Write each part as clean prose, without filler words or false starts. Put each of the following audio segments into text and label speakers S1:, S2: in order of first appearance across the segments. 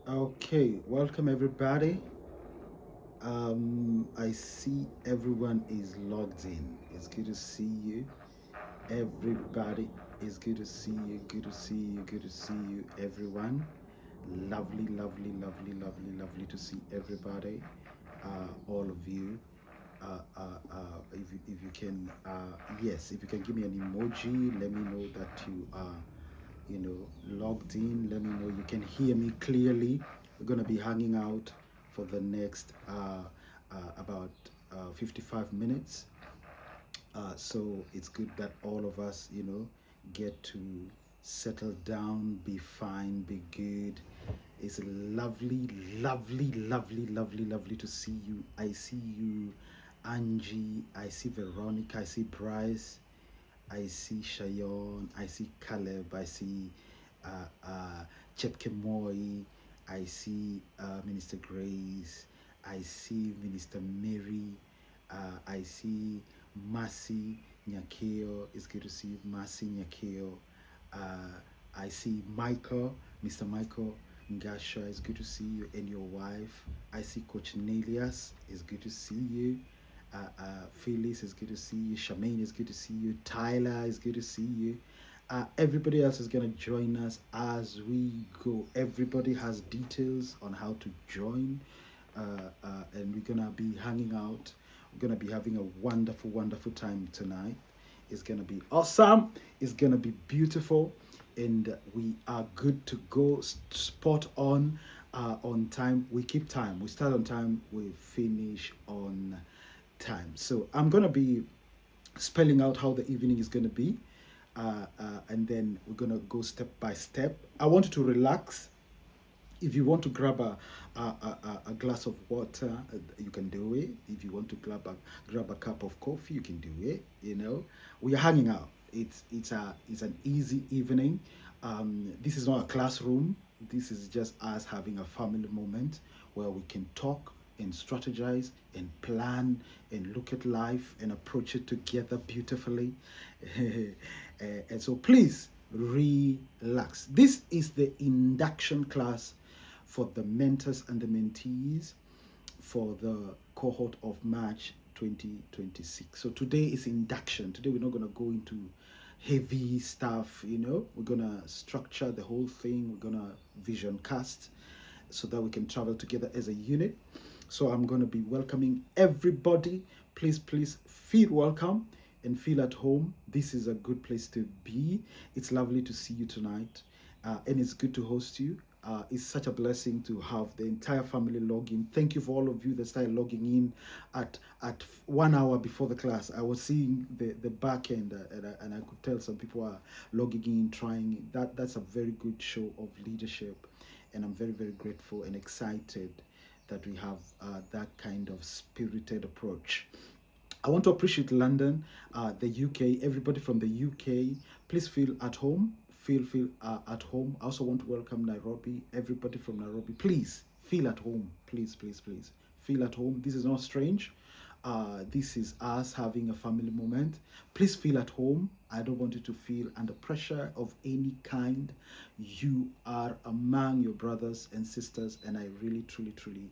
S1: Okay, welcome everybody. I see everyone is logged in. It's good to see you. Everybody, it's good to see you. Good to see you. Good to see you, everyone. Lovely, lovely, lovely, lovely, lovely to see everybody. All of you. If you can, yes, if you can give me an emoji, let me know that you are, logged in. Let me know you can hear me clearly. We're gonna be hanging out for the next about 55 minutes. So it's good that all of us, get to settle down, be fine, be good. It's lovely, lovely, lovely, lovely, lovely to see you. I see you, Angie. I see Veronica. I see Bryce. I see Shayon. I see Caleb. I see Chepkemoi. I see Minister Grace. I see Minister Mary. I see Masi Nyakeo. It's good to see you, Masi Nyakeo. I see Michael, Mr. Michael Ngasha. It's good to see you and your wife. I see Coach Nelias. It's good to see you. Phyllis, it's good to see you. Charmaine, it's good to see you. Tyler, it's good to see you. Everybody else is going to join us as we go. Everybody has details on how to join, and we're going to be hanging out. We're going to be having a wonderful, wonderful time tonight. It's going to be awesome. It's going to be beautiful. And we are good to go, spot on time. We keep time. We start on time, we finish on time. So I'm going to be spelling out how the evening is going to be. And then we're going to go step by step. I want you to relax. If you want to grab a glass of water, you can do it. If you want to grab a cup of coffee, you can do it. We are hanging out. It's an easy evening. This is not a classroom. This is just us having a family moment where we can talk and strategize and plan and look at life and approach it together beautifully. And so please relax. This is the induction class for the mentors and the mentees for the cohort of March 2026. So today is induction. Today we're not going to go into heavy stuff, We're going to structure the whole thing. We're going to vision cast so that we can travel together as a unit. So I'm going to be welcoming everybody. Please, please feel welcome and feel at home. This is a good place to be. It's lovely to see you tonight, and it's good to host you. It's such a blessing to have the entire family log in. Thank you for all of you that started logging in at 1 hour before the class. I was seeing the back end, and I could tell some people are logging in, trying. That's a very good show of leadership, and I'm very, very grateful and excited that we have that kind of spirited approach. I want to appreciate London, the UK, everybody from the UK. Please feel at home. Feel at home. I also want to welcome Nairobi, everybody from Nairobi. Please feel at home. Please, please, please feel at home. This is not strange. This is us having a family moment. Please feel at home. I don't want you to feel under pressure of any kind. You are among your brothers and sisters, and I really, truly, truly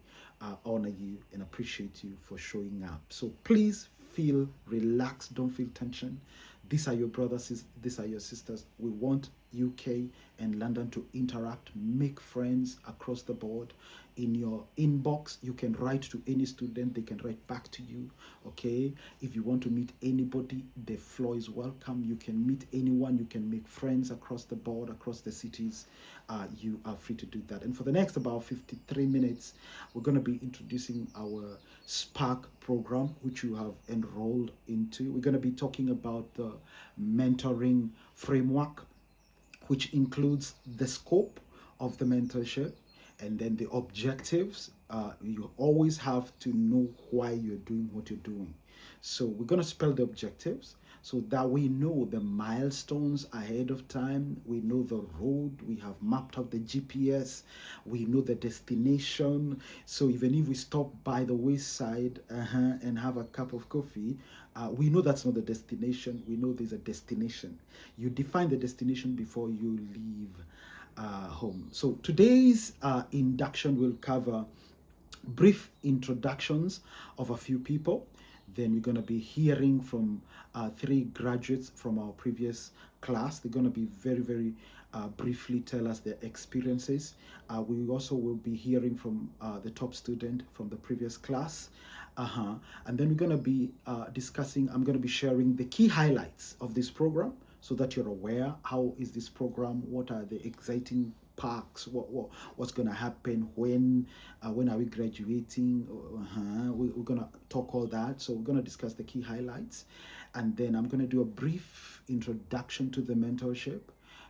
S1: honor you and appreciate you for showing up. So please feel relaxed. Don't feel tension. These are your brothers, these are your sisters. We want UK and London to interact, make friends across the board. In your inbox, you can write to any student, they can write back to you. Okay, if you want to meet anybody, the floor is welcome. You can meet anyone, you can make friends across the board, across the cities. You are free to do that. And for the next about 53 minutes, we're going to be introducing our Spark program, which you have enrolled into. We're going to be talking about the mentoring framework, which includes the scope of the mentorship and then the objectives. You always have to know why you're doing what you're doing. So we're going to spell the objectives so that we know the milestones ahead of time. We know the road. We have mapped out the GPS. We know the destination. So even if we stop by the wayside and have a cup of coffee, we know that's not the destination. We know there's a destination. You define the destination before you leave home. So today's induction will cover brief introductions of a few people. Then we're going to be hearing from three graduates from our previous class. They're going to be very briefly tell us their experiences. We also will be hearing from the top student from the previous class. And then we're going to be discussing, I'm going to be sharing the key highlights of this program so that you're aware how is this program, what are the exciting parks, what's going to happen, when are we graduating. We're going to talk all that, so we're going to discuss the key highlights, and then I'm going to do a brief introduction to the mentorship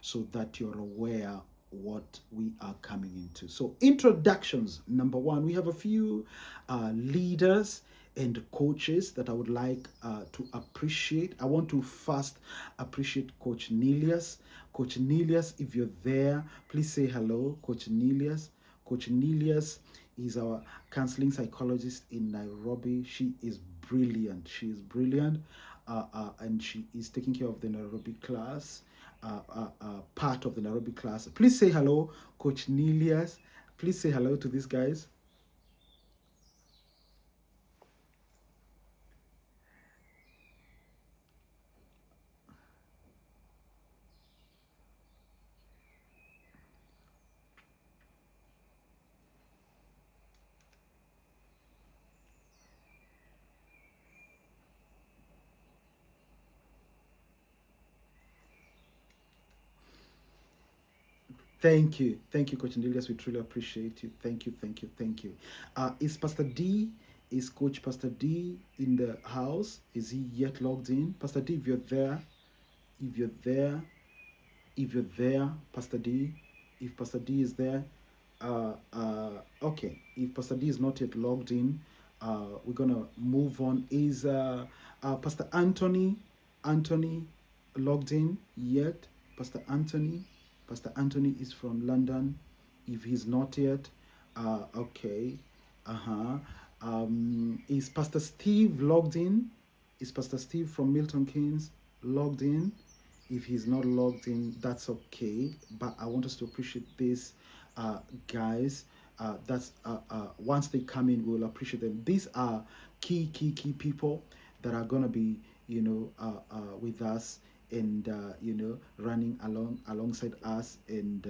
S1: so that you're aware what we are coming into. So introductions, number one, we have a few leaders and coaches that I would like to appreciate. I want to first appreciate Coach Nelius. Coach Nelius, if you're there, please say hello, Coach Nelius. Coach Nelius is our counseling psychologist in Nairobi. She is brilliant. She is brilliant, and she is taking care of the Nairobi class, part of the Nairobi class. Please say hello, Coach Nelius. Please say hello to these guys. Thank you, Coach Nelius. We truly appreciate you. Thank you. Is Pastor D, is Coach Pastor D in the house? Is he yet logged in? Pastor D, if you're there, if you're there, if you're there, Pastor D, if Pastor D is there, okay. If Pastor D is not yet logged in, we're gonna move on. Is Pastor Anthony logged in yet? Pastor Anthony is from London. If he's not yet, okay. Uh-huh. Is Pastor Steve logged in? Is Pastor Steve from Milton Keynes logged in? If he's not logged in, that's okay. But I want us to appreciate this, guys. That's once they come in, we'll appreciate them. These are key people that are gonna be, with us, and running alongside us, and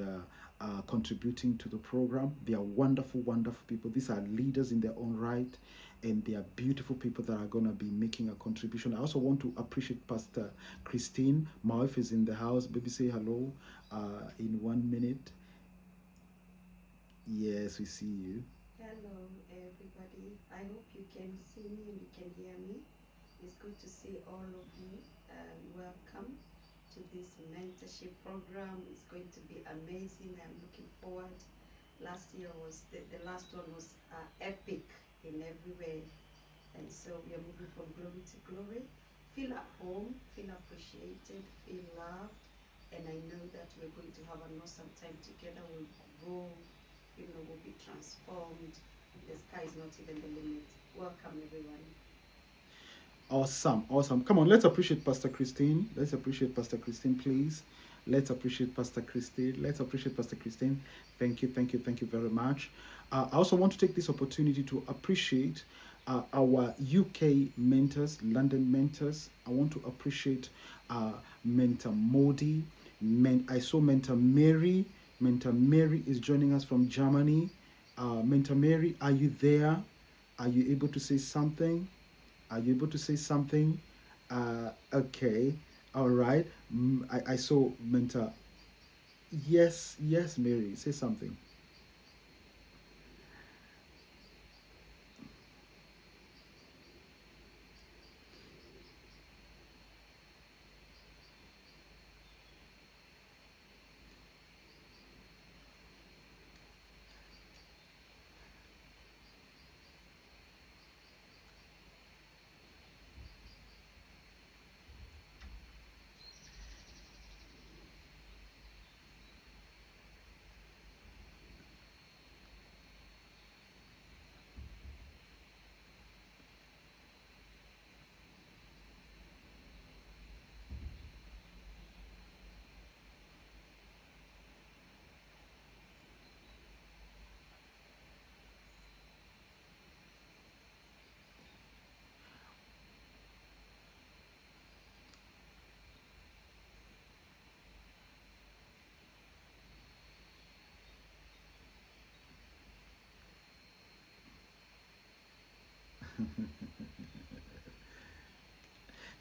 S1: contributing to the program. They are wonderful people. These are leaders in their own right, and they are beautiful people that are going to be making a contribution. I also want to appreciate Pastor Christine. My wife is in the house. Baby, say hello in 1 minute. Yes, we see you.
S2: Hello, everybody. I hope you can see me and you can hear me. It's good to see all of you, and welcome to this mentorship program. It's going to be amazing. I'm looking forward. Last year was the last one was epic in every way, and so we are moving from glory to glory. Feel at home, feel appreciated, feel loved, and I know that we're going to have an awesome time together. We'll grow, will be transformed. The sky is not even the limit. Welcome, everyone.
S1: Awesome. Come on, let's appreciate Pastor Christine. Let's appreciate Pastor Christine, please. Let's appreciate Pastor Christine. Let's appreciate Pastor Christine. Thank you very much. I also want to take this opportunity to appreciate our UK mentors, London mentors. I want to appreciate Mentor Modi. I saw Mentor Mary. Mentor Mary is joining us from Germany. Mentor Mary, are you there? Are you able to say something? Are you able to say something? Okay. All right. I saw Mentor. Yes, Mary, say something.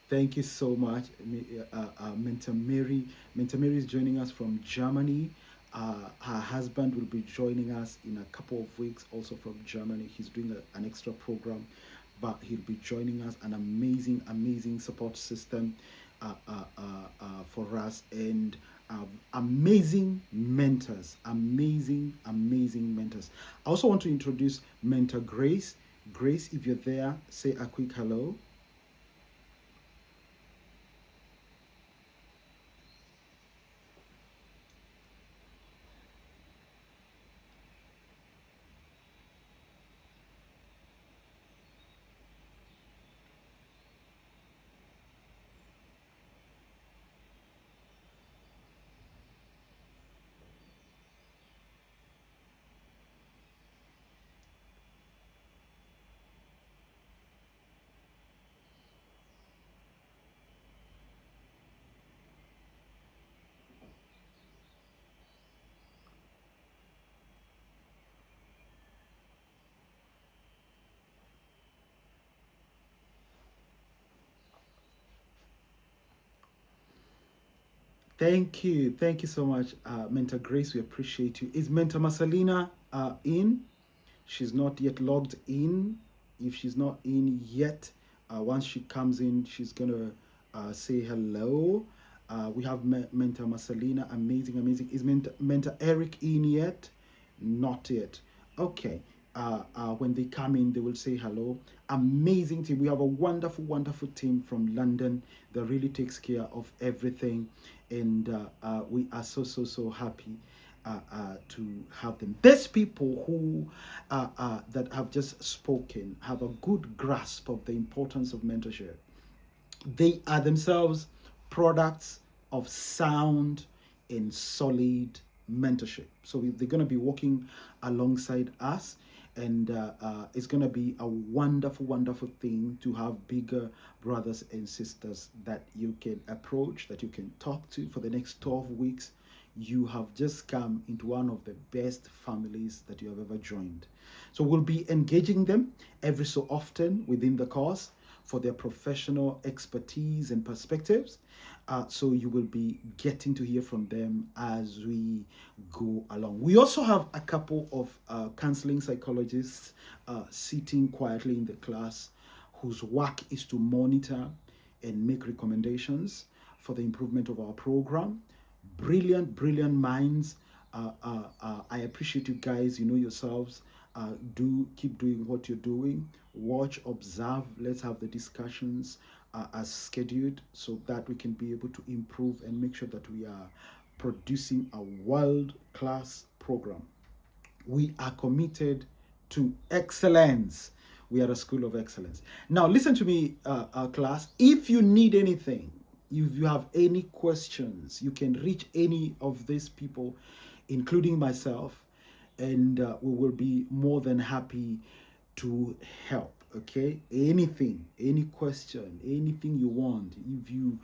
S1: Thank you so much, Mentor Mary. Mentor Mary is joining us from Germany. Her husband will be joining us in a couple of weeks, also from Germany. He's doing an extra program, but he'll be joining us. An amazing, amazing support system for us, and amazing mentors. Amazing, amazing mentors. I also want to introduce Mentor Grace. Grace, if you're there, say a quick hello. Thank you so much, Mentor Grace. We appreciate you. Is Mentor Marcelina in? She's not yet logged in. If she's not in yet, once she comes in, she's gonna say hello. We have Mentor Marcelina, amazing, amazing. Is Mentor Eric in yet? Not yet. Okay. When they come in, they will say hello. Amazing team. We have a wonderful, wonderful team from London that really takes care of everything, and we are so, so, so happy to have them. These people who that have just spoken have a good grasp of the importance of mentorship. They are themselves products of sound and solid mentorship. So they're going to be working alongside us, and it's going to be a wonderful, wonderful thing to have bigger brothers and sisters that you can approach, that you can talk to for the next 12 weeks. You have just come into one of the best families that you have ever joined. So we'll be engaging them every so often within the course for their professional expertise and perspectives. So you will be getting to hear from them as we go along. We also have a couple of counseling psychologists sitting quietly in the class whose work is to monitor and make recommendations for the improvement of our program. Brilliant, brilliant minds. I appreciate you guys. You know yourselves. Do keep doing what you're doing. Watch, observe. Let's have the discussions as scheduled, so that we can be able to improve and make sure that we are producing a world-class program. We are committed to excellence. We are a school of excellence. Now, listen to me, class. If you need anything, if you have any questions, you can reach any of these people, including myself, and we will be more than happy to help. Okay, anything, any question, anything you want. If you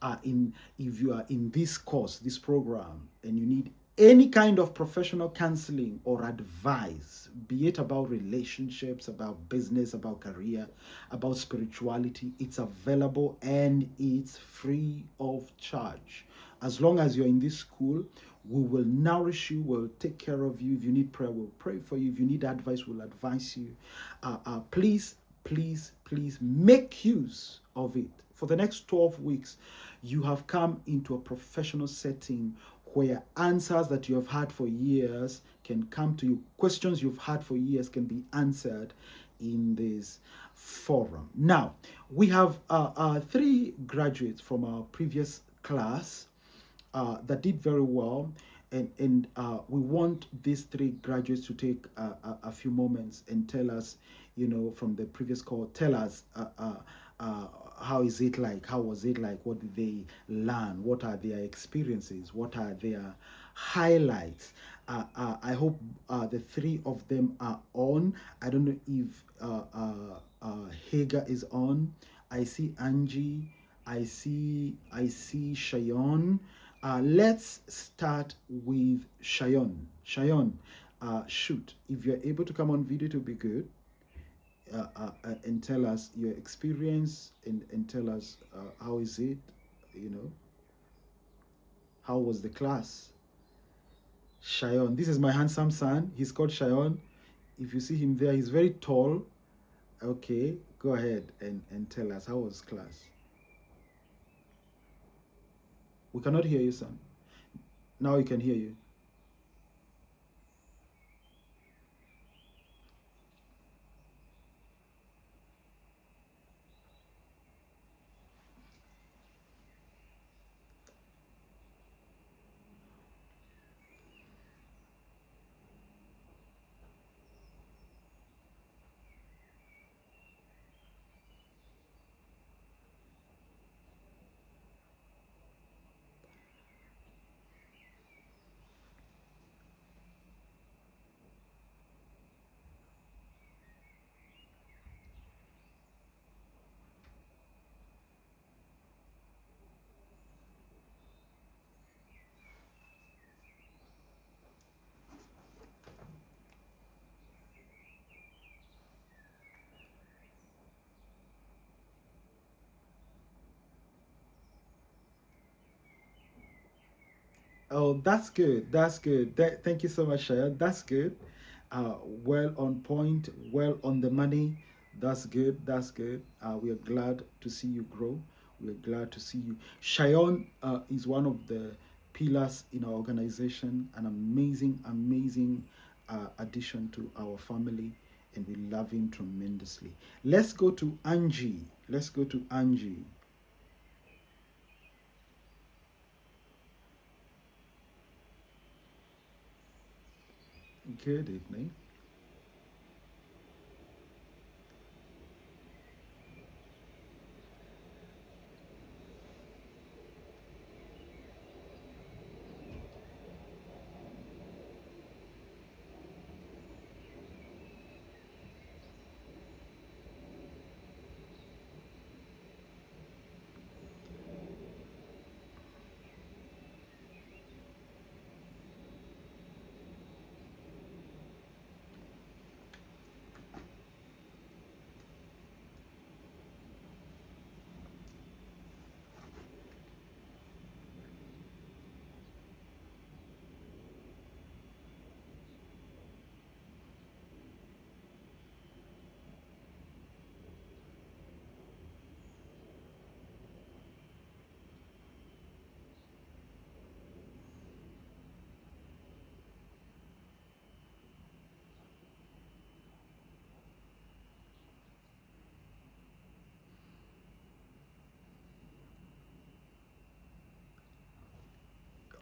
S1: are in this course, this program, and you need any kind of professional counseling or advice, be it about relationships, about business, about career, about spirituality, it's available and it's free of charge. As long as you're in this school, we will nourish you, we'll take care of you. If you need prayer, we'll pray for you. If you need advice, we'll advise you. Please, please, please make use of it. For the next 12 weeks, you have come into a professional setting where answers that you have had for years can come to you. Questions you've had for years can be answered in this forum. Now, we have 3 graduates from our previous class that did very well, and we want these 3 graduates to take a few moments and tell us, from the previous call, tell us how is it like, how was it like, what did they learn, what are their experiences, what are their highlights. I hope the 3 of them are on. I don't know if Hager is on. I see Angie. I see Shayon. Let's start with Shayon. Shayon, shoot. If you're able to come on video, it will be good. and tell us your experience, and tell us how is it, you know, how was the class. Shayon, this is my handsome son. He's called Shayon. If you see him there, he's very tall. Okay, go ahead and tell us how was class. We cannot hear you, son. Now we can hear you. Oh, that's good. That's good. Thank you so much, Shaya. That's good. Well on point, well on the money. That's good. That's good. We are glad to see you grow. We are glad to see you. Shayon is one of the pillars in our organization, an amazing, amazing addition to our family, and we love him tremendously. Let's go to Angie. Let's go to Angie. Good evening.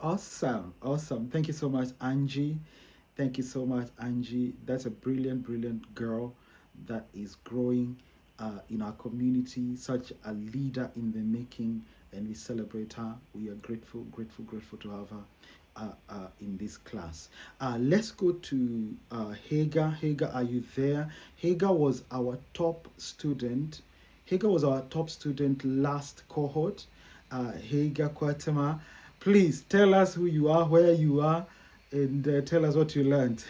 S1: Awesome, awesome. Thank you so much, Angie. Thank you so much, Angie. That's a brilliant, brilliant girl that is growing in our community, such a leader in the making, and we celebrate her. We are grateful, grateful, grateful to have her in this class. Let's go to Hagar. Hagar, are you there? Hagar was our top student. Hagar was our top student last cohort. Hagar Kwatema, please tell us who you are, where you are, and tell us what you learned.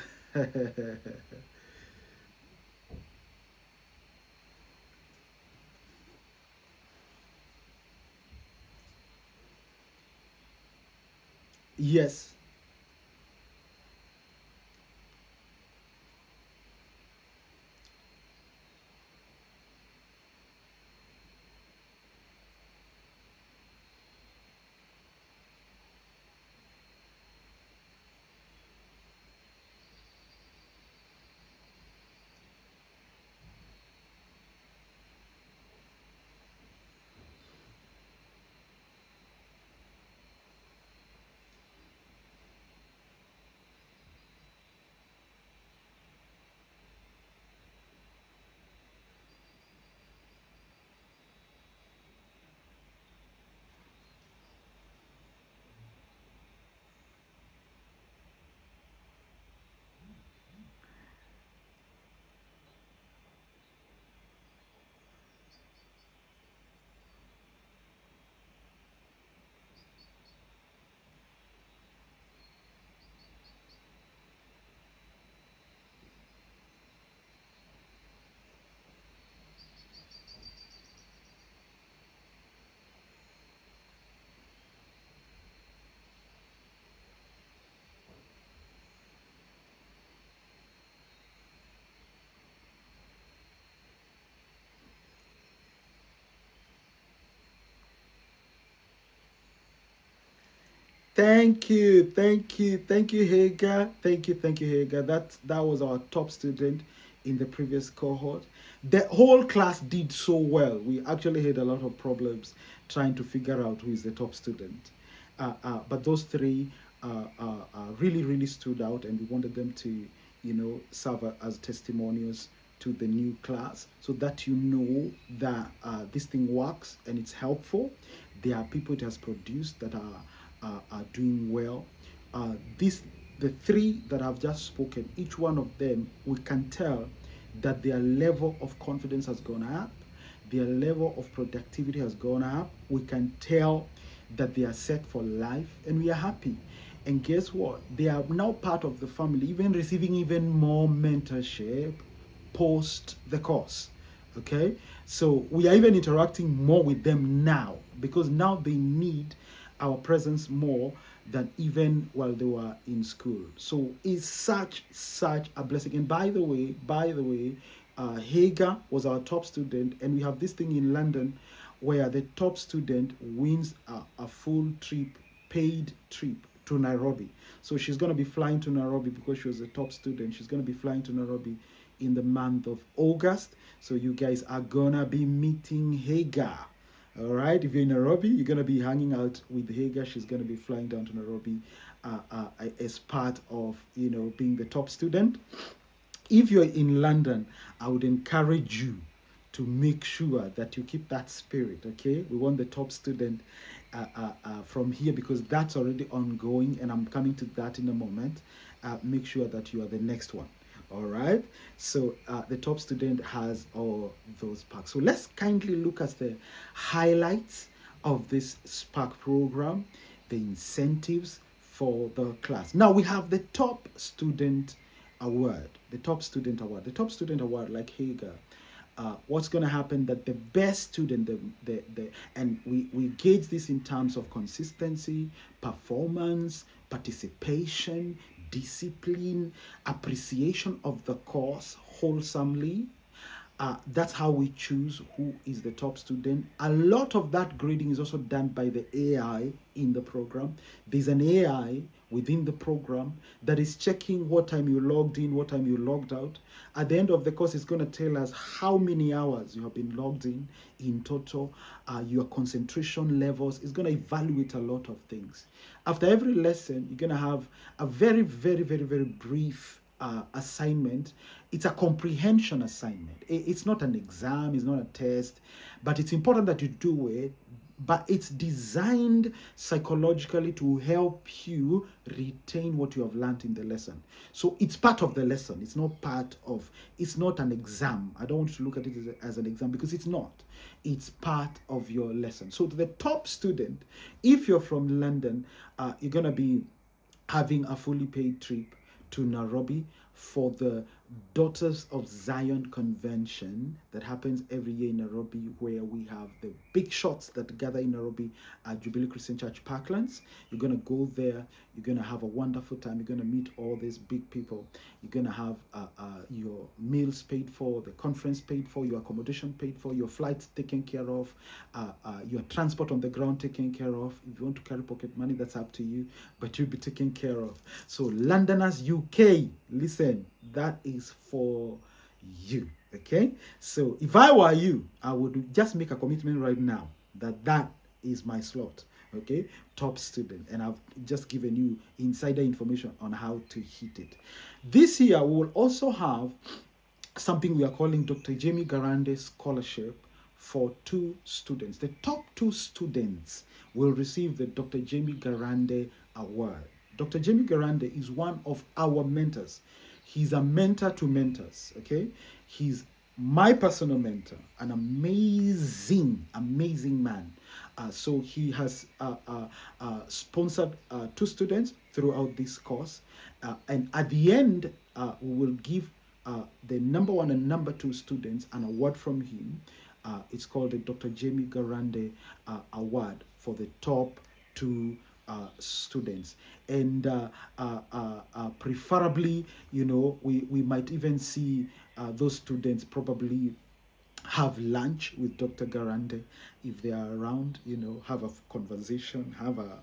S1: Yes. thank you, Hagar. Thank you, Hagar. That was our top student in the previous cohort. The whole class did so well. We actually had a lot of problems trying to figure out who is the top student. But those three really, really stood out, and we wanted them to, serve as testimonials to the new class so that you know that this thing works and it's helpful. There are people it has produced that are doing well. This the three that I've just spoken, each one of them, we can tell that their level of confidence has gone up, their level of productivity has gone up. We can tell that they are set for life, and we are happy. And guess what? They are now part of the family, even receiving even more mentorship post the course. Okay, so we are even interacting more with them now because now they need our presence more than even while they were in school. So it's such a blessing. And by the way, Hagar was our top student, and we have this thing in London where the top student wins a full trip, paid trip to Nairobi. So she's going to be flying to Nairobi because she was a top student. She's going to be flying to Nairobi in the month of August. So you guys are going to be meeting Hagar. All right. If you're in Nairobi, you're going to be hanging out with Hagar. She's going to be flying down to Nairobi as part of, being the top student. If you're in London, I would encourage you to make sure that you keep that spirit. Okay, we want the top student from here because that's already ongoing, and I'm coming to that in a moment. Make sure that you are the next one. All right. So the top student has all those perks. So let's kindly look at the highlights of this Spark program, the incentives for the class. Now we have the top student award. The top student award. The top student award, like Hagar. What's going to happen that the best student, and we gauge this in terms of consistency, performance, participation, discipline, appreciation of the course wholesomely. That's how we choose who is the top student. A lot of that grading is also done by the AI in the program. There's an AI within the program that is checking what time you logged in, what time you logged out. At the end of the course, it's going to tell us how many hours you have been logged in total, your concentration levels. It's going to evaluate a lot of things. After every lesson, you're going to have a very, very, very, very brief assignment. It's a comprehension assignment. It's not an exam, it's not a test, but it's important that you do it. But it's designed psychologically to help you retain what you have learned in the lesson. So it's part of the lesson. It's not an exam. I don't want you to look at it as an exam because it's not. It's part of your lesson. So the top student, if you're from London, you're going to be having a fully paid trip to Nairobi for the Daughters of Zion convention that happens every year in Nairobi, where we have the big shots that gather in Nairobi at Jubilee Christian Church Parklands. You're going to go there. You're going to have a wonderful time. You're going to meet all these big people. You're going to have your meals paid for, the conference paid for, your accommodation paid for, your flights taken care of, your transport on the ground taken care of. If you want to carry pocket money, that's up to you, but you'll be taken care of. So Londoners UK, listen, that is for you. Okay, so if I were you, I would just make a commitment right now that is my slot. Okay, top student, and I've just given you insider information on how to hit it. This year we will also have something we are calling Dr. Jamie Garande Scholarship for two students. The top two students will receive the Dr. Jamie Garande Award. Dr. Jamie Garande is one of our mentors. He's a mentor to mentors, okay? He's my personal mentor, an amazing, amazing man. So he has sponsored two students throughout this course. And at the end, we will give the number one and number two students an award from him. It's called the Dr. Jamie Garande Award for the top two students. And preferably, we might even see those students probably have lunch with Dr. Garande if they are around, have a conversation, have a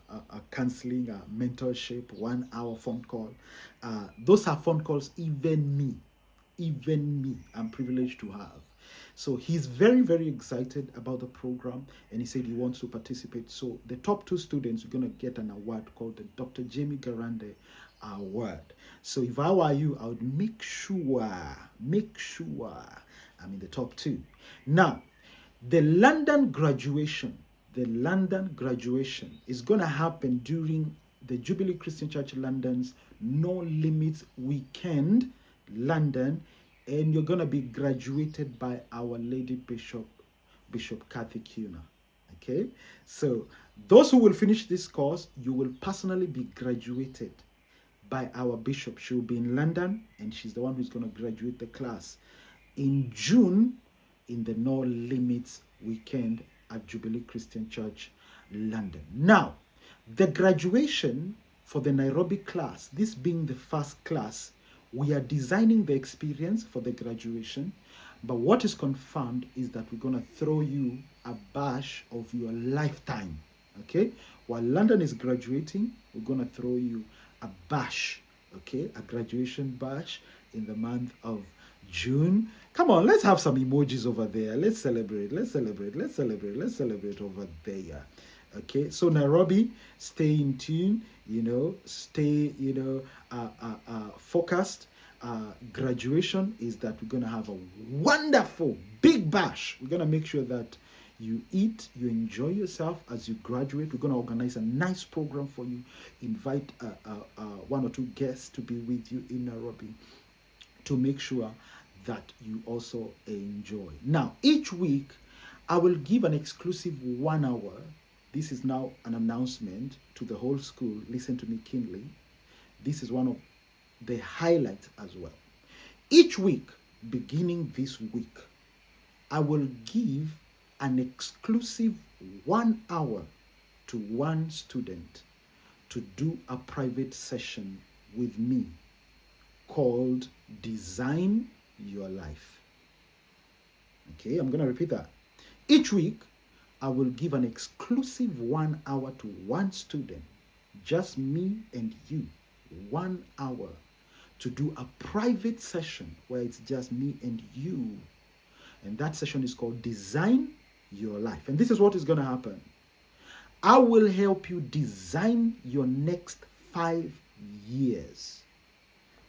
S1: counseling, a mentorship, 1 hour phone call. Those are phone calls even me, I'm privileged to have. So he's very, very excited about the program, and he said he wants to participate. So the top 2 students are going to get an award called the Dr. Jamie Garande Award. So if I were you, I would make sure I'm in the top 2. Now, the London graduation is going to happen during the Jubilee Christian Church London's No Limits Weekend, London, and you're going to be graduated by Our Lady Bishop Kathy Kuna. Okay, so those who will finish this course, you will personally be graduated by our bishop. She will be in London, and she's the one who's going to graduate the class in June in the No Limits weekend at Jubilee Christian Church, London. Now, the graduation for the Nairobi class, this being the first class, we are designing the experience for the graduation. But what is confirmed is that we're going to throw you a bash of your lifetime. Okay? While London is graduating, we're going to throw you a bash. Okay? A graduation bash in the month of June. Come on, let's have some emojis over there. Let's celebrate over there. Okay, so Nairobi, stay in tune, stay, focused. Graduation is that we're going to have a wonderful big bash. We're going to make sure that you eat, you enjoy yourself as you graduate. We're going to organize a nice program for you, invite 1 or 2 guests to be with you in Nairobi to make sure that you also enjoy. Now, each week, I will give an exclusive 1 hour. This is now an announcement to the whole school. Listen to me keenly. This is one of the highlights as well. Each week, beginning this week, I will give an exclusive 1 hour to one student to do a private session with me called Design Your Life. Okay, I'm going to repeat that. Each week, I will give an exclusive 1 hour to one student, just me and you, 1 hour, to do a private session where it's just me and you. And that session is called Design Your Life. And this is what is going to happen. I will help you design your next 5 years.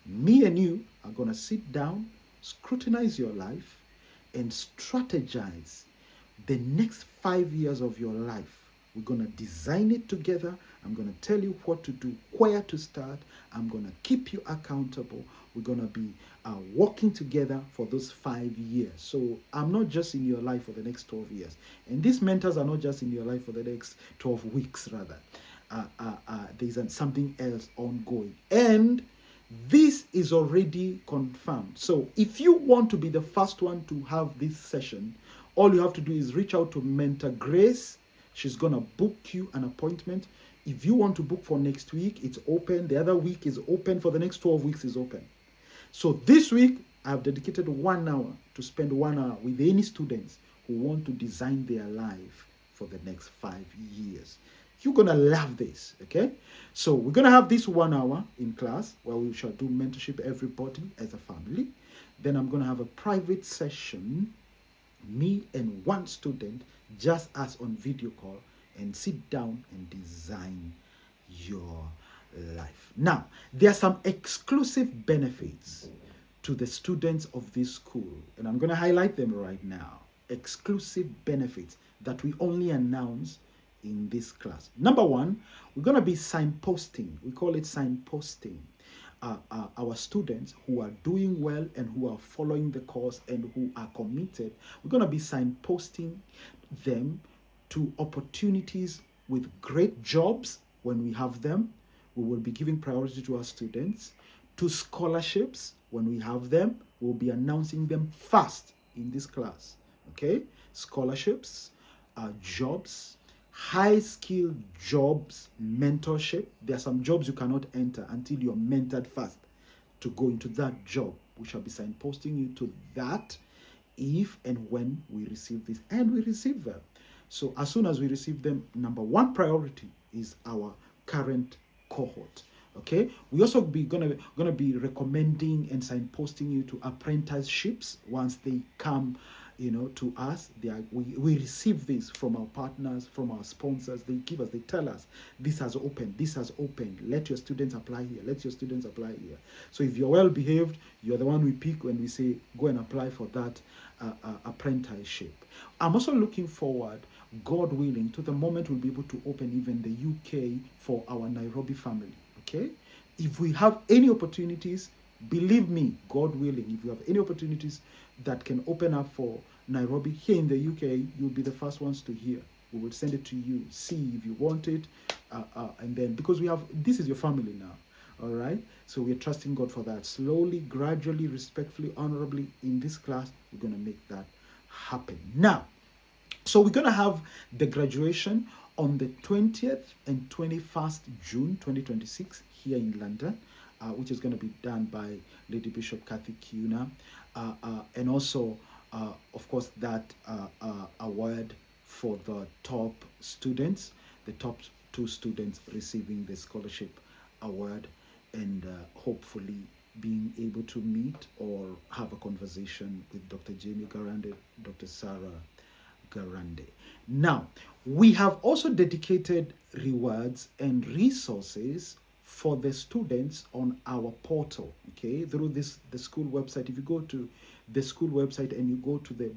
S1: Me and you are going to sit down, scrutinize your life, and strategize the next 5 years of your life. We're going to design it together. I'm going to tell you what to do, where to start. I'm going to keep you accountable. We're going to be working together for those 5 years. So I'm not just in your life for the next 12 years. And these mentors are not just in your life for the next 12 weeks, rather. There's something else ongoing. And this is already confirmed. So if you want to be the first one to have this session, all you have to do is reach out to Mentor Grace. She's going to book you an appointment. If you want to book for next week, it's open. The other week is open. For the next 12 weeks is open. So this week, I've dedicated 1 hour to spend 1 hour with any students who want to design their life for the next 5 years. You're going to love this, okay? So we're going to have this 1 hour in class where we shall do mentorship, everybody as a family. Then I'm going to have a private session, me and one student, just us on video call, and sit down and design your life. Now, there are some exclusive benefits to the students of this school, and I'm going to highlight them right now. Exclusive benefits that we only announce in this class. Number one, we're going to be signposting. We call it signposting. Our students who are doing well and who are following the course and who are committed, we're going to be signposting them to opportunities with great jobs when we have them. We will be giving priority to our students. To scholarships when we have them. We'll be announcing them fast in this class. Okay? Scholarships, jobs, high-skilled jobs, mentorship. There are some jobs you cannot enter until you're mentored first to go into that job. We shall be signposting you to that if and when we receive this, and we receive them. So as soon as we receive them, number one priority is our current cohort. Okay, we also be gonna be recommending and signposting you to apprenticeships once they come, to us. We receive this from our partners, from our sponsors. They give us, they tell us, this has opened, let your students apply here, let your students apply here. So if you're well behaved, you're the one we pick when we say go and apply for that apprenticeship. I'm also looking forward, God willing, to the moment we'll be able to open even the UK for our Nairobi family. Okay, if we have any opportunities, believe me, God willing, if you have any opportunities that can open up for Nairobi here in the UK, you'll be the first ones to hear. We will send it to you, see if you want it, and then, because this is your family now. All right, so we're trusting God for that. Slowly, gradually, respectfully, honorably, in this class, we're going to make that happen. Now, so we're going to have the graduation on the 20th and 21st June 2026 here in London, which is going to be done by Lady Bishop Kathy Kuna. And also, of course, that award for the top students, the top 2 students receiving the scholarship award, and hopefully being able to meet or have a conversation with Dr. Jamie Garande, Dr. Sarah Garande. Now, we have also dedicated rewards and resources for the students on our portal, okay, through the school website. If you go to the school website and you go to the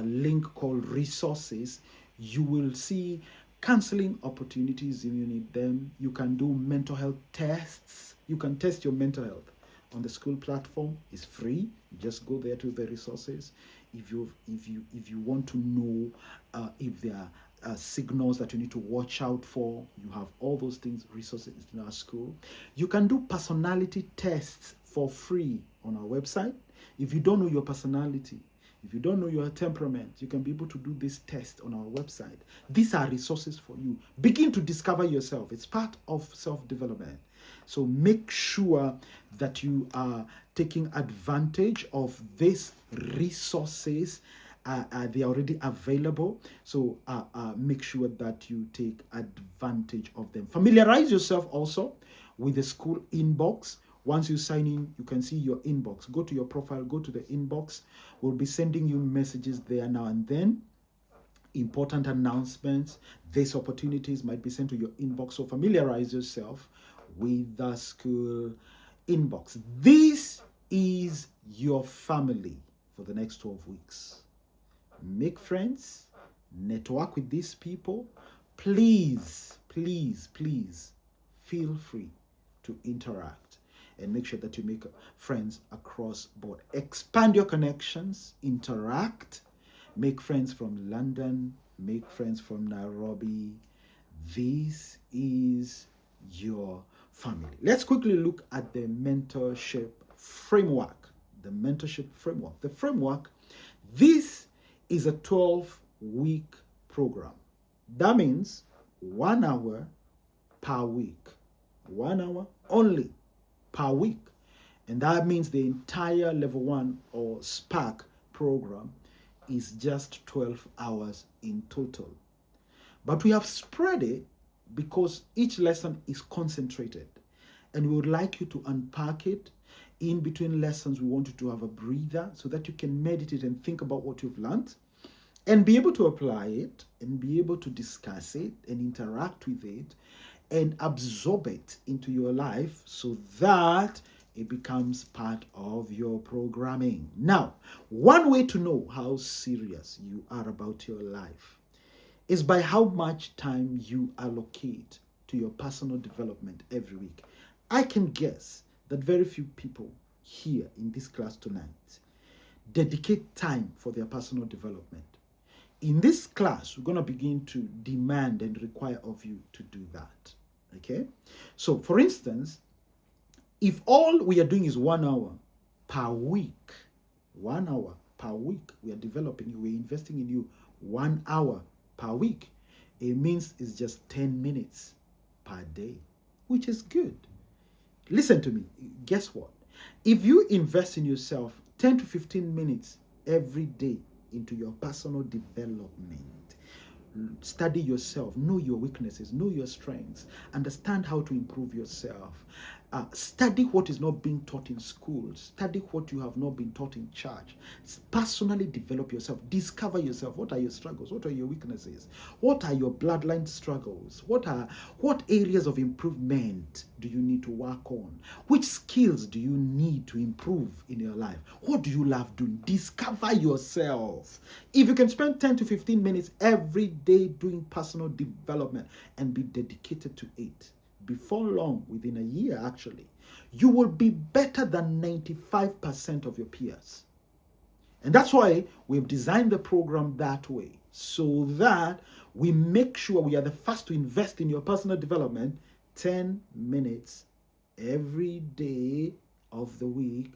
S1: link called resources, you will see counseling opportunities if you need them. You can do mental health tests. You can test your mental health on the school platform. It's free. Just go there to the resources. If you want to know if there are signals that you need to watch out for, you have all those things, resources in our school. You can do personality tests for free on our website. If you don't know your personality, if you don't know your temperament, you can be able to do this test on our website. These are resources for you. Begin to discover yourself. It's part of self-development. So make sure that you are taking advantage of these resources. They are already available. So make sure that you take advantage of them. Familiarize yourself also with the school inbox. Once you sign in, you can see your inbox. Go to your profile, go to the inbox. We'll be sending you messages there now and then. Important announcements, these opportunities might be sent to your inbox. So familiarize yourself with the school inbox. This is your family for the next 12 weeks. Make friends, network with these people. Please, please, please feel free to interact and make sure that you make friends across board. Expand your connections, interact, make friends from London, make friends from Nairobi. This is your family. Let's quickly look at the mentorship framework. The mentorship framework. The framework, this is a 12-week program. That means 1 hour per week. 1 hour only per week. And that means the entire level 1 or Spark program is just 12 hours in total. But we have spread it because each lesson is concentrated. And we would like you to unpack it. In between lessons, we want you to have a breather so that you can meditate and think about what you've learned and be able to apply it and be able to discuss it and interact with it and absorb it into your life so that it becomes part of your programming. Now, one way to know how serious you are about your life is by how much time you allocate to your personal development every week. I can guess that very few people here in this class tonight dedicate time for their personal development. In this class, we're going to begin to demand and require of you to do that. Okay? So, for instance, if all we are doing is 1 hour per week, 1 hour per week, we are developing you, we're investing in you 1 hour per week, it means it's just 10 minutes per day, which is good. Listen to me. Guess what? If you invest in yourself 10 to 15 minutes every day into your personal development. Study yourself, know your weaknesses, know your strengths, understand how to improve yourself. Study what is not being taught in schools, study what you have not been taught in church. Personally develop yourself, discover yourself. What are your struggles? What are your weaknesses? What are your bloodline struggles? What areas of improvement do you need to work on? Which skills do you need to improve in your life? What do you love doing? Discover yourself. If you can spend 10 to 15 minutes every day doing personal development and be dedicated to it, before long, within a year actually, you will be better than 95% of your peers. And that's why we've designed the program that way, so that we make sure we are the first to invest in your personal development 10 minutes every day of the week,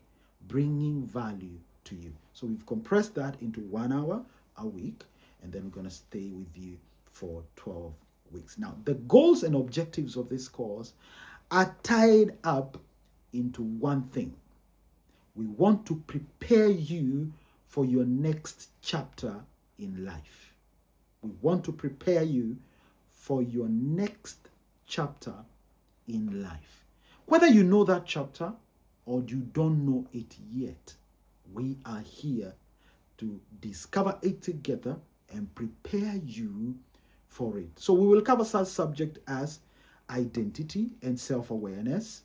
S1: bringing value to you. So we've compressed that into 1 hour a week, and then we're going to stay with you for 12 weeks. Now, the goals and objectives of this course are tied up into one thing. We want to prepare you for your next chapter in life. We want to prepare you for your next chapter in life. Whether you know that chapter or you don't know it yet, we are here to discover it together and prepare you for it. So we will cover such subjects as identity and self-awareness,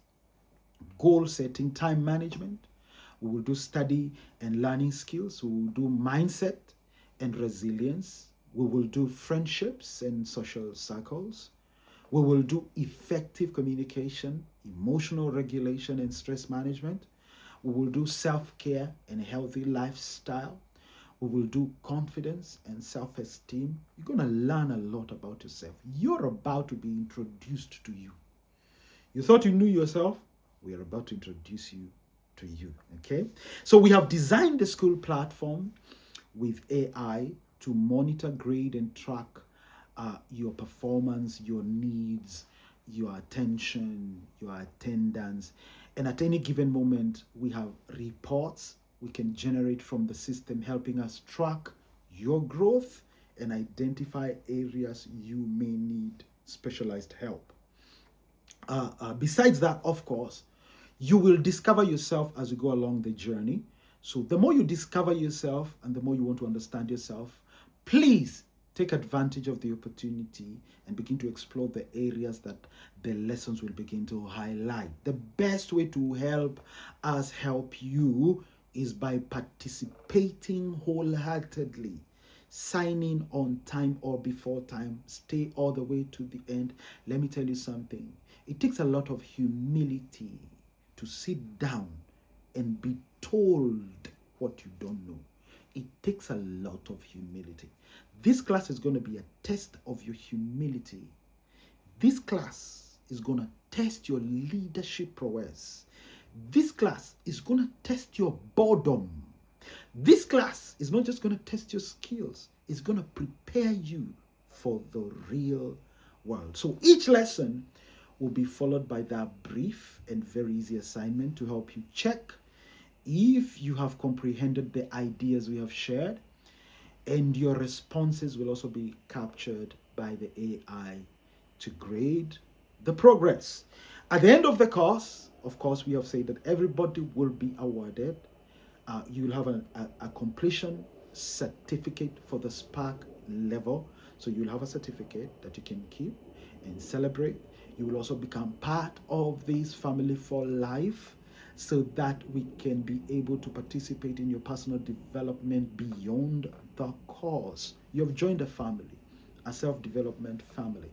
S1: goal setting, time management. We will do study and learning skills. We will do mindset and resilience. We will do friendships and social circles. We will do effective communication, emotional regulation and stress management. We will do self-care and healthy lifestyle. We will do confidence and self-esteem. You're going to learn a lot about yourself. You're about to be introduced to you. You thought you knew yourself? We are about to introduce you to you, okay? So we have designed the school platform with AI to monitor, grade, and track your performance, your needs, your attention, your attendance. And at any given moment, we have reports we can generate from the system, helping us track your growth and identify areas you may need specialized help. Besides that, of course, you will discover yourself as you go along the journey. So the more you discover yourself and the more you want to understand yourself, please take advantage of the opportunity and begin to explore the areas that the lessons will begin to highlight. The best way to help us help you is by participating wholeheartedly, signing on time or before time, stay all the way to the end. Let me tell you something. It takes a lot of humility to sit down and be told what you don't know. It takes a lot of humility. This class is going to be a test of your humility. This class is going to test your leadership prowess. This class is going to test your boredom. This class is not just going to test your skills, it's going to prepare you for the real world. So each lesson will be followed by that brief and very easy assignment to help you check if you have comprehended the ideas we have shared, and your responses will also be captured by the AI to grade the progress. At the end of the course, of course, we have said that everybody will be awarded. You'll have a completion certificate for the Spark level. So you'll have a certificate that you can keep and celebrate. You will also become part of this family for life, so that we can be able to participate in your personal development beyond the course. You have joined a family, a self-development family.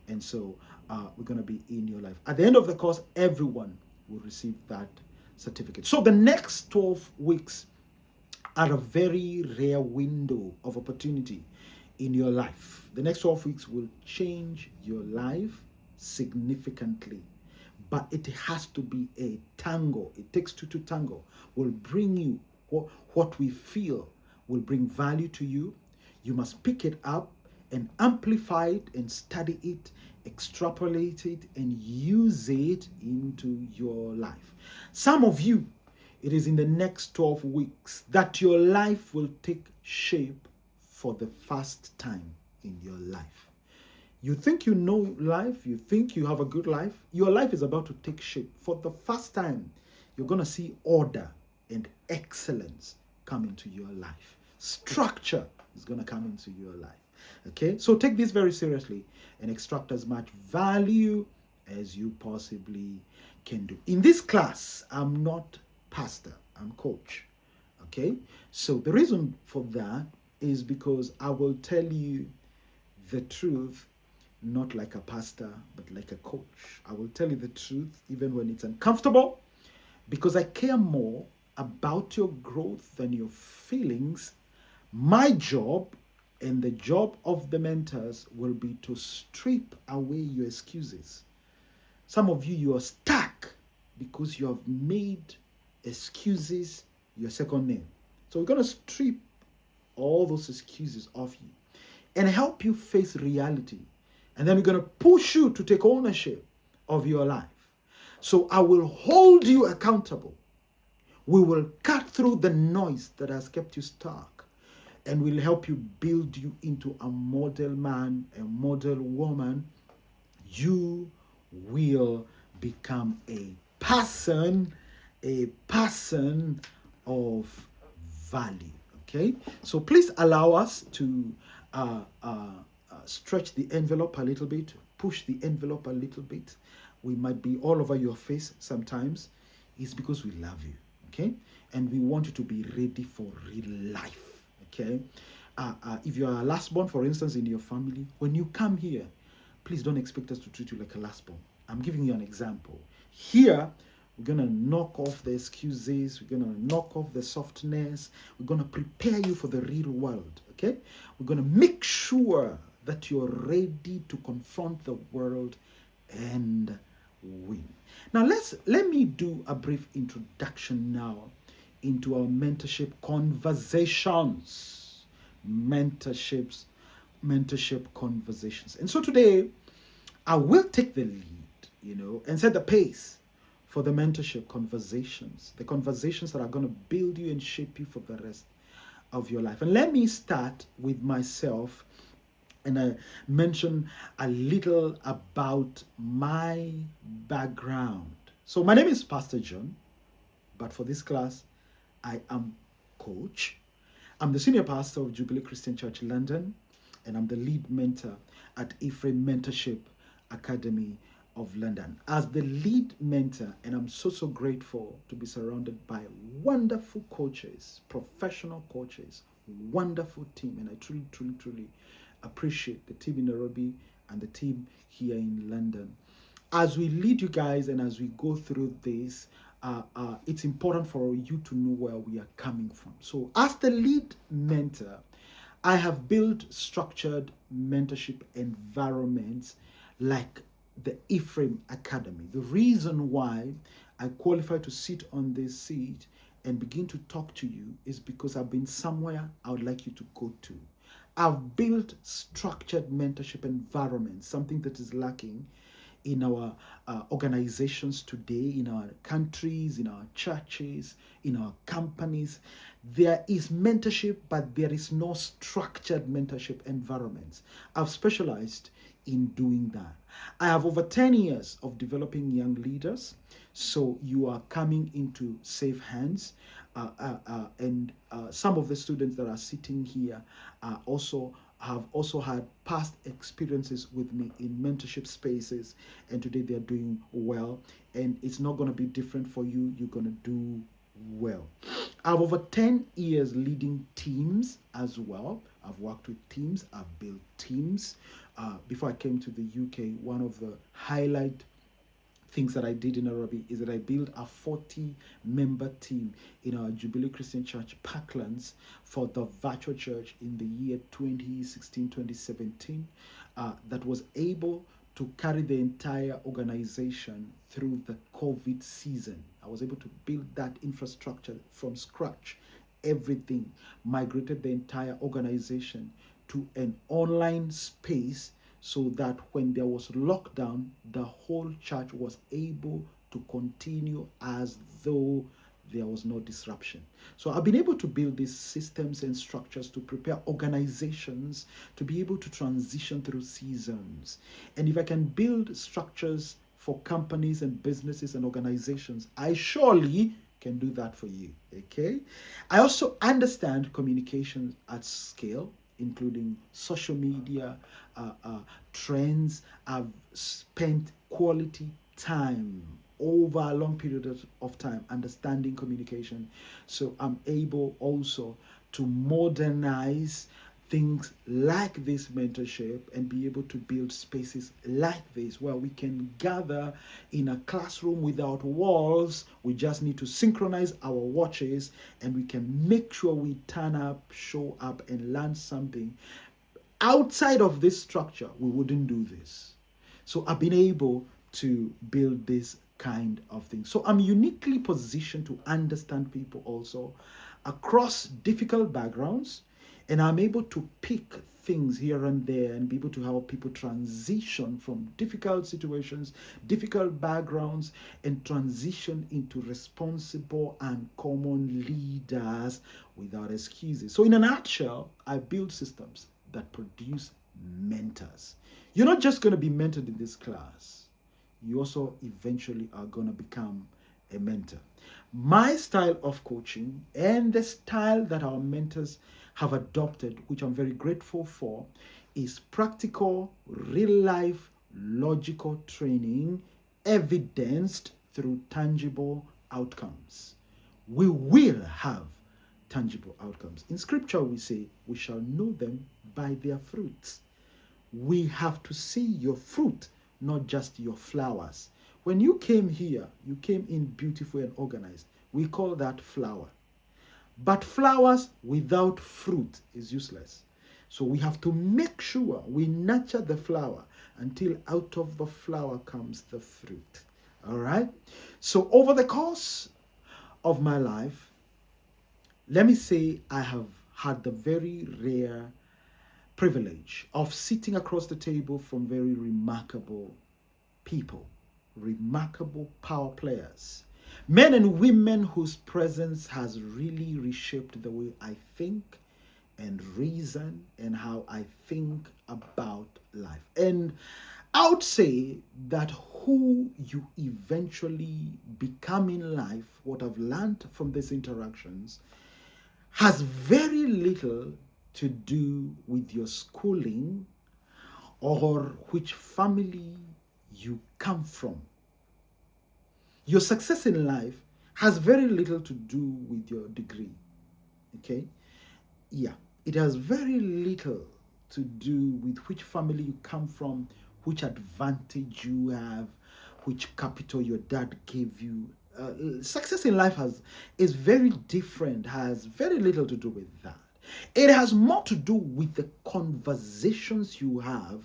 S1: And so we're going to be in your life. At the end of the course, everyone will receive that certificate. So the next 12 weeks are a very rare window of opportunity in your life. The next 12 weeks will change your life significantly. But it has to be a tango. It takes two to tango. Will bring you what we feel will bring value to you. You must pick it up and amplify it and study it, extrapolate it, and use it into your life. Some of you, it is in the next 12 weeks that your life will take shape for the first time in your life. You think you know life, you think you have a good life. Your life is about to take shape. For the first time, you're going to see order and excellence come into your life. Structure is going to come into your life. Okay? So take this very seriously and extract as much value as you possibly can do. In this class, I'm not pastor, I'm coach. Okay? So the reason for that is because I will tell you the truth, not like a pastor, but like a coach. I will tell you the truth even when it's uncomfortable, because I care more about your growth than your feelings. My job and the job of the mentors will be to strip away your excuses. Some of you, you are stuck because you have made excuses your second name. So we're going to strip all those excuses off you and help you face reality. And then we're going to push you to take ownership of your life. So I will hold you accountable. We will cut through the noise that has kept you stuck, and we'll help you build you into a model man, a model woman. You will become a person of value. Okay, so please allow us to stretch the envelope a little bit, push the envelope a little bit. We might be all over your face sometimes. It's because we love you. Okay, and we want you to be ready for real life. Okay, if you are a lastborn, for instance, in your family, when you come here, please don't expect us to treat you like a lastborn. I'm giving you an example. Here, we're going to knock off the excuses. We're going to knock off the softness. We're going to prepare you for the real world, okay? We're going to make sure that you're ready to confront the world and win. Now, let me do a brief introduction now into our mentorship conversations. Mentorship conversations. And so today, I will take the lead, and set the pace for the mentorship conversations, the conversations that are going to build you and shape you for the rest of your life. And let me start with myself and I mention a little about my background. So my name is Pastor John, but for this class, I am coach. I'm the senior pastor of Jubilee Christian Church London, and I'm the lead mentor at Ephraim Mentorship Academy of London. As the lead mentor, and I'm so grateful to be surrounded by wonderful coaches, professional coaches, wonderful team, and I truly appreciate the team in Nairobi and the team here in London. As we lead you guys and as we go through this, it's important for you to know where we are coming from. So as the lead mentor, I have built structured mentorship environments like the Ephraim Academy. The reason why I qualify to sit on this seat and begin to talk to you is because I've been somewhere I would like you to go to. I've built structured mentorship environments, something that is lacking in our organizations today, in our countries, in our churches, in our companies. There is mentorship, but there is no structured mentorship environments. I've specialized in doing that. I have over 10 years of developing young leaders, so you are coming into safe hands. And some of the students that are sitting here have also had past experiences with me in mentorship spaces, and today they're doing well, and it's not going to be different for you. You're going to do well. I have over 10 years leading teams as well. I've worked with teams, I've built teams. Before I came to the UK, one of the highlight things that I did in Nairobi is that I built a 40-member team in our Jubilee Christian Church Parklands for the virtual church in the year 2016-2017 that was able to carry the entire organization through the COVID season. I was able to build that infrastructure from scratch, everything, migrated the entire organization to an online space so that when there was lockdown, the whole church was able to continue as though there was no disruption. So I've been able to build these systems and structures to prepare organizations to be able to transition through seasons. And if I can build structures for companies and businesses and organizations, I surely can do that for you. Okay. I also understand communication at scale, including social media, trends. I've spent quality time over a long period of time understanding communication. So I'm able also to modernize things like this mentorship and be able to build spaces like this where we can gather in a classroom without walls. We just need to synchronize our watches and we can make sure we turn up, show up, and learn something. Outside of this structure, we wouldn't do this. So I've been able to build this kind of thing. So I'm uniquely positioned to understand people also across difficult backgrounds, and I'm able to pick things here and there and be able to help people transition from difficult situations, difficult backgrounds, and transition into responsible and common leaders without excuses. So in a nutshell, I build systems that produce mentors. You're not just going to be mentored in this class, you also eventually are going to become a mentor. My style of coaching and the style that our mentors have adopted, which I'm very grateful for, is practical, real life, logical training evidenced through tangible outcomes. We will have tangible outcomes. In scripture, we say, we shall know them by their fruits. We have to see your fruit, not just your flowers. When you came here, you came in beautiful and organized. We call that flower. But flowers without fruit is useless. So we have to make sure we nurture the flower until out of the flower comes the fruit. All right? So over the course of my life, let me say I have had the very rare privilege of sitting across the table from very remarkable people, remarkable power players, men and women whose presence has really reshaped the way I think and reason and how I think about life. And I would say that who you eventually become in life, what I've learned from these interactions, has very little to do with your schooling or which family you come from. Your success in life has very little to do with your degree. Okay? Yeah, it has very little to do with which family you come from, which advantage you have, which capital your dad gave you. Success in life is very different, has very little to do with that. It has more to do with the conversations you have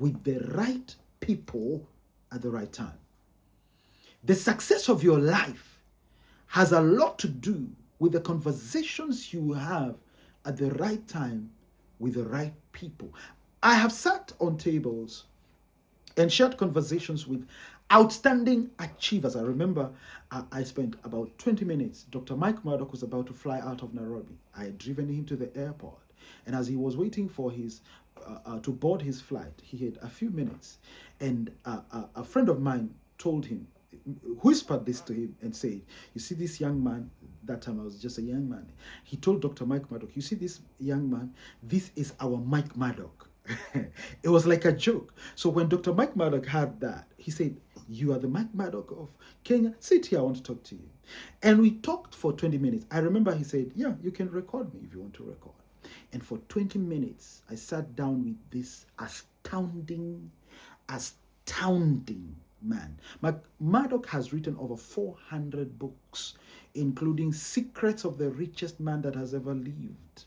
S1: with the right people at the right time. The success of your life has a lot to do with the conversations you have at the right time with the right people. I have sat on tables and shared conversations with outstanding achievers. I remember I spent about 20 minutes. Dr. Mike Murdoch was about to fly out of Nairobi. I had driven him to the airport. And as he was waiting for his to board his flight, he had a few minutes. And a friend of mine told him, whispered this to him and said, you see this young man, that time I was just a young man. He told Dr. Mike Murdoch, you see this young man, this is our Mike Murdoch. It was like a joke. So when Dr. Mike Murdoch heard that, he said, you are the Mike Murdoch of Kenya. Sit here, I want to talk to you. And we talked for 20 minutes. I remember he said, yeah, you can record me if you want to record. And for 20 minutes, I sat down with this astounding man. Murdoch has written over 400 books, including Secrets of the Richest Man That Has Ever Lived,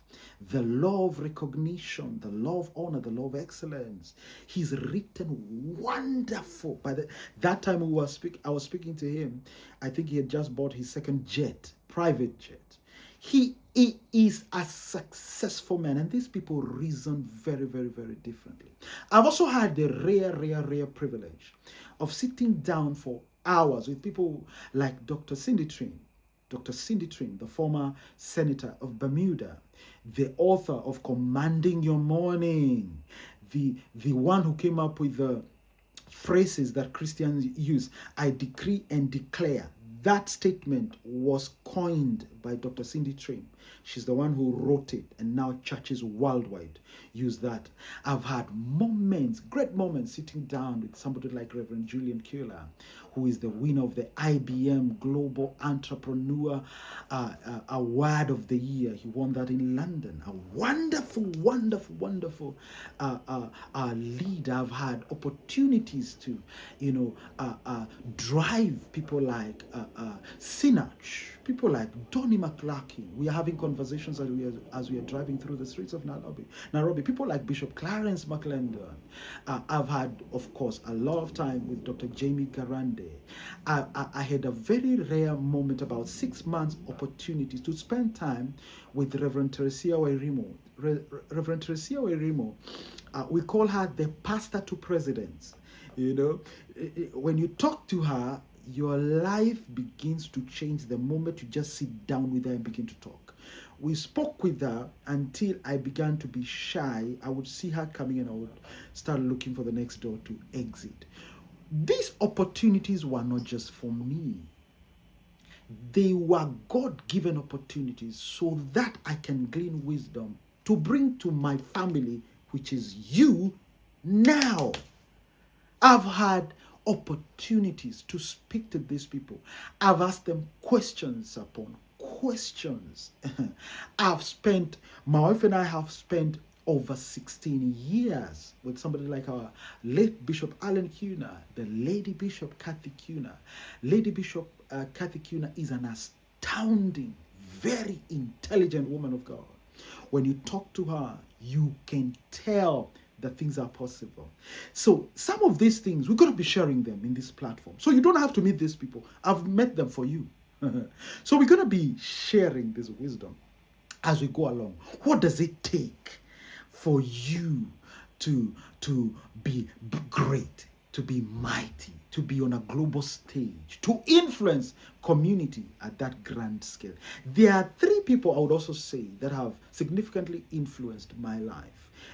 S1: The Law of Recognition, The Law of Honor, The Law of Excellence. He's written wonderful. By that time I was speaking to him, I think he had just bought his second jet, private jet. He is a successful man, and these people reason very, very, very differently. I've also had the rare privilege of sitting down for hours with people like Dr. Cindy Trin, Dr. Cindy Trim, the former senator of Bermuda, the author of Commanding Your Morning, the one who came up with the phrases that Christians use. I decree and declare. That statement was coined by Dr. Cindy Trim. She's the one who wrote it, and now churches worldwide use that. I've had moments, great moments, sitting down with somebody like Reverend Julian Keeler, who is the winner of the IBM Global Entrepreneur Award of the Year. He won that in London. A wonderful, wonderful, wonderful leader. I've had opportunities to, drive people like Sinach, people like Donnie McClarkin. We are having conversations as we are driving through the streets of Nairobi. People like Bishop Clarence McClendon. I've had, of course, a lot of time with Dr. Jamie Garande. I had a very rare moment, about 6 months opportunity to spend time with Reverend Teresia Wairimo. Reverend Teresia Wairimo, we call her the pastor to presidents. When you talk to her, your life begins to change the moment you just sit down with her and begin to talk. We spoke with her until I began to be shy. I would see her coming and I would start looking for the next door to exit. These opportunities were not just for me. They were God-given opportunities so that I can glean wisdom to bring to my family, which is you now. I've had opportunities to speak to these people. I've asked them questions upon questions. My wife and I have spent over 16 years with somebody like our late Bishop Alan Cunha, the Lady Bishop Kathy Cunha. Lady Bishop Kathy Cunha is an astounding, very intelligent woman of God. When you talk to her, you can tell that things are possible. So some of these things, we're going to be sharing them in this platform. So you don't have to meet these people. I've met them for you. So we're going to be sharing this wisdom as we go along. What does it take for you to be great, to be mighty, to be on a global stage, to influence community at that grand scale? There are 3 people I would also say that have significantly influenced my life.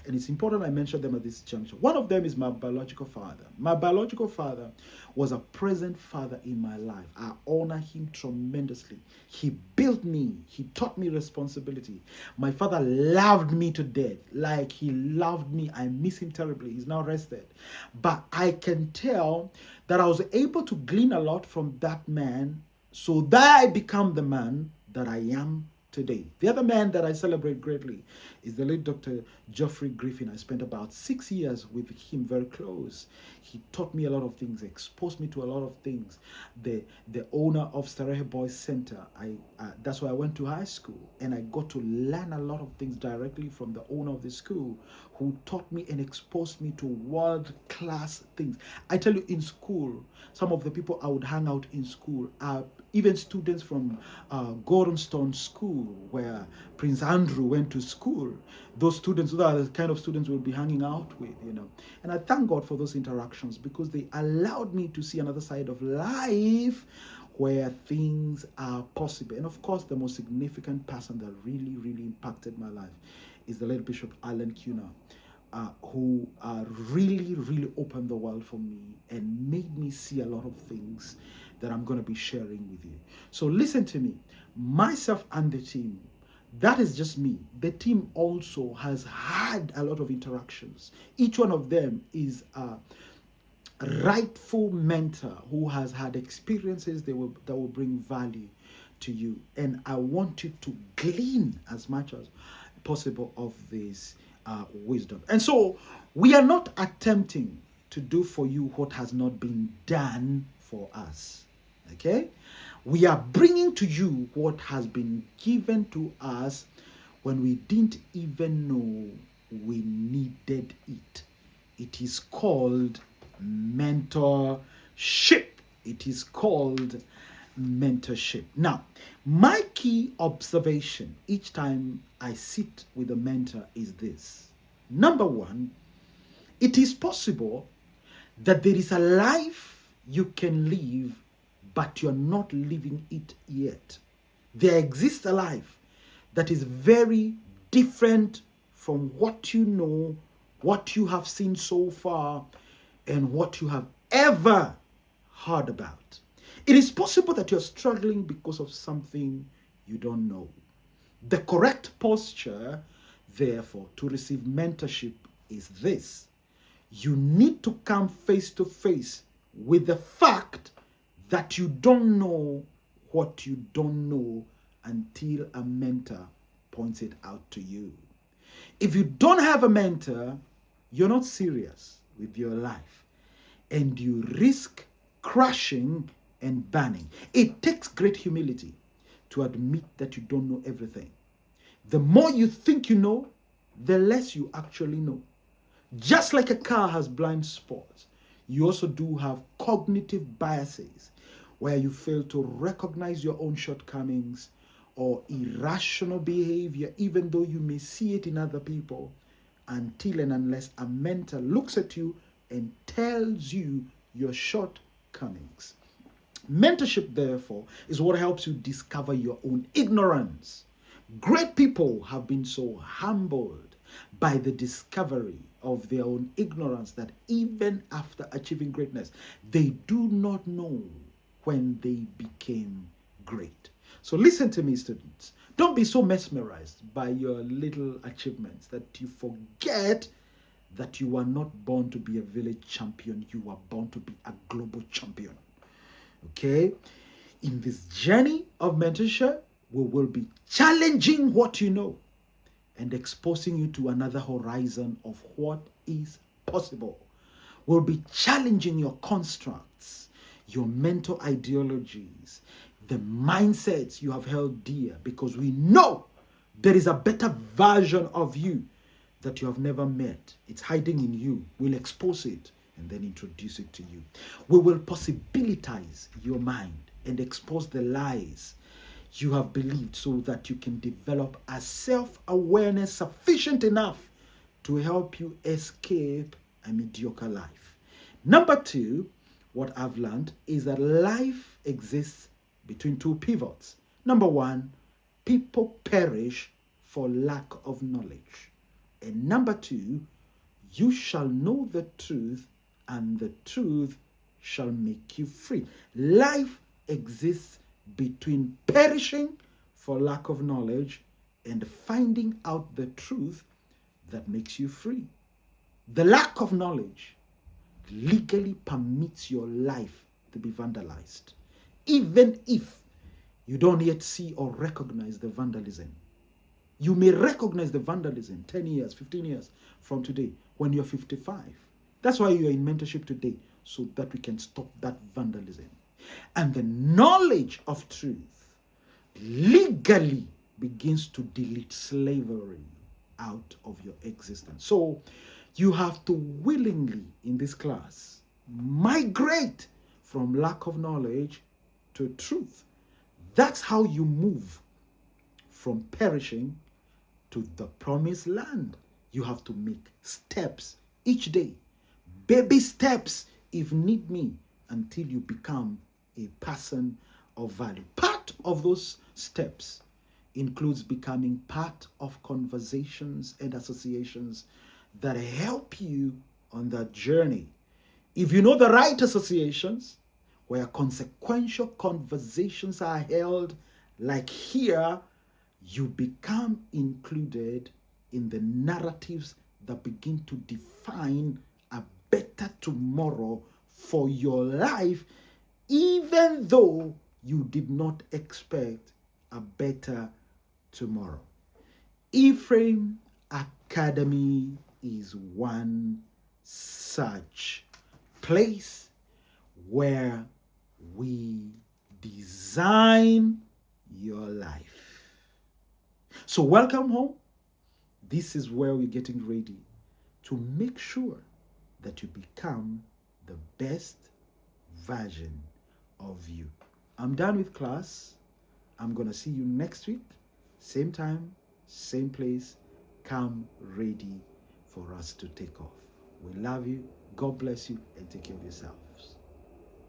S1: And it's important I mention them at this juncture. One of them is my biological father. My biological father was a present father in my life. I honor him tremendously. He built me. He taught me responsibility. My father loved me to death. Like he loved me. I miss him terribly. He's now rested. But I can tell that I was able to glean a lot from that man so that I become the man that I am today. The other man that I celebrate greatly is the late Dr. Geoffrey Griffin. I spent about 6 years with him very close. He taught me a lot of things, exposed me to a lot of things. The owner of Starehe Boys Center, that's where I went to high school, and I got to learn a lot of things directly from the owner of the school, who taught me and exposed me to world-class things. I tell you, in school, some of the people I would hang out in school are even students from Gordonstone School, where Prince Andrew went to school. Those students, those are the kind of students we'll be hanging out with, And I thank God for those interactions because they allowed me to see another side of life where things are possible. And of course, the most significant person that really, really impacted my life is the late Bishop Alan Cunha, who really, really opened the world for me and made me see a lot of things that I'm going to be sharing with you. So listen to me. Myself and the team, that is just me. The team also has had a lot of interactions. Each one of them is a rightful mentor who has had experiences that will bring value to you. And I want you to glean as much as possible of this wisdom. And so we are not attempting to do for you what has not been done for us. Okay? We are bringing to you what has been given to us when we didn't even know we needed it. It is called mentorship. It is called mentorship. Now, my key observation each time I sit with a mentor is this. Number 1, it is possible that there is a life you can live, but you're not living it yet. There exists a life that is very different from what you know, what you have seen so far, and what you have ever heard about. It is possible that you're struggling because of something you don't know. The correct posture, therefore, to receive mentorship is this: you need to come face to face with the fact that you don't know what you don't know until a mentor points it out to you. If you don't have a mentor, you're not serious with your life and you risk crashing and burning. It takes great humility to admit that you don't know everything. The more you think you know, the less you actually know. Just like a car has blind spots, you also do have cognitive biases where you fail to recognize your own shortcomings or irrational behavior, even though you may see it in other people, until and unless a mentor looks at you and tells you your shortcomings. Mentorship, therefore, is what helps you discover your own ignorance. Great people have been so humbled by the discovery of their own ignorance that even after achieving greatness, they do not know when they became great. So listen to me, students. Don't be so mesmerized by your little achievements that you forget that you were not born to be a village champion, you were born to be a global champion. Okay? In this journey of mentorship, we will be challenging what you know and exposing you to another horizon of what is possible. We'll be challenging your constructs, your mental ideologies, the mindsets you have held dear, because we know there is a better version of you that you have never met. It's hiding in you. We'll expose it and then introduce it to you. We will possibilitize your mind and expose the lies you have believed so that you can develop a self-awareness sufficient enough to help you escape a mediocre life. Number two, what I've learned is that life exists between two pivots. Number one, people perish for lack of knowledge. And number two, you shall know the truth, and the truth shall make you free. Life exists between perishing for lack of knowledge and finding out the truth that makes you free. The lack of knowledge legally permits your life to be vandalized, even if you don't yet see or recognize the vandalism. You may recognize the vandalism 10 years, 15 years from today when you're 55. That's why you're in mentorship today, so that we can stop that vandalism. And the knowledge of truth legally begins to delete slavery out of your existence. So you have to willingly, in this class, migrate from lack of knowledge to truth. That's how you move from perishing to the promised land. You have to make steps each day, baby steps if need be, until you become a person of value. Part of those steps includes becoming part of conversations and associations that help you on that journey. If you know the right associations where consequential conversations are held, like here, you become included in the narratives that begin to define a better tomorrow for your life, even though you did not expect a better tomorrow. Ephraim Academy is one such place where we design your life. So welcome home. This is where we're getting ready to make sure that you become the best version of you. I'm done with class. I'm going to see you next week. Same time, same place. Come ready for us to take off. We love you. God bless you and take care of yourselves.